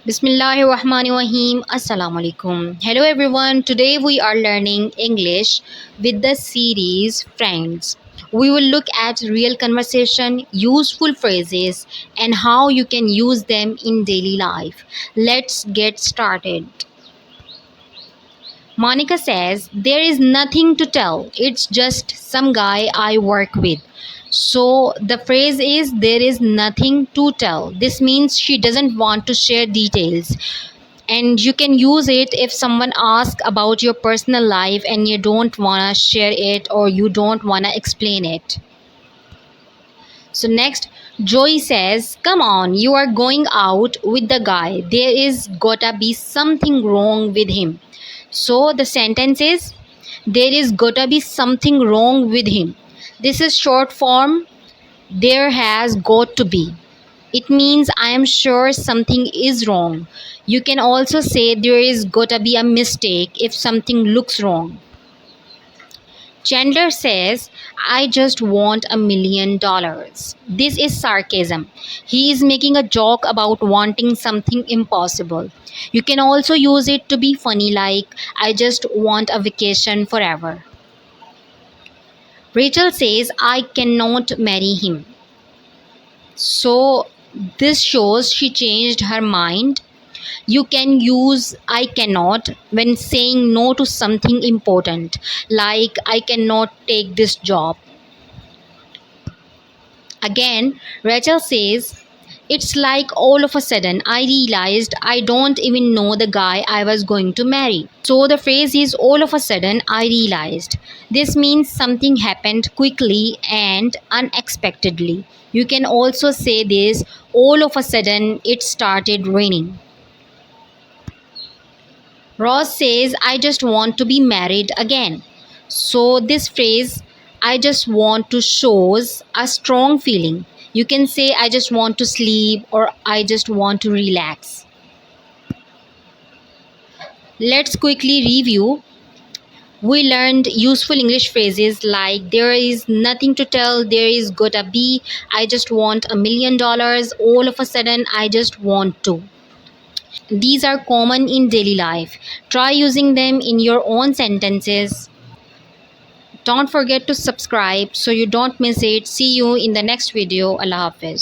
Bismillahirrahmanirrahim. Assalam-o-alaikum. Hello everyone. Today we are learning English with the series Friends. We will look at real conversation, useful phrases, and how you can use them in daily life. Let's get started. Monica says, there is nothing to tell. It's just some guy I work with. So the phrase is, there is nothing to tell. This means she doesn't want to share details. And you can use it if someone asks about your personal life and you don't want to share it or you don't want to explain it. So next, Joey says, come on, you are going out with the guy. There is gotta be something wrong with him. So the sentence is, there is gotta be something wrong with him. This is short form, there has got to be. It means I am sure something is wrong. You can also say there is gotta be a mistake if something looks wrong. Chandler says, I just want $1 million. This is sarcasm. He is making a joke about wanting something impossible. You can also use it to be funny, like, I just want a vacation forever. Rachel says, I cannot marry him. So, this shows she changed her mind. You can use I cannot when saying no to something important, like I cannot take this job. Again, Rachel says, it's like all of a sudden I realized I don't even know the guy I was going to marry. So the phrase is all of a sudden I realized. This means something happened quickly and unexpectedly. You can also say this, all of a sudden it started raining. Ross says, I just want to be married again. So, this phrase, I just want to, shows a strong feeling. You can say, I just want to sleep or I just want to relax. Let's quickly review. We learned useful English phrases like there is nothing to tell, there is gotta be, I just want $1 million, all of a sudden, I just want to. These are common in daily life. Try using them in your own sentences. Don't forget to subscribe so you don't miss it. See you in the next video. Allah Hafiz.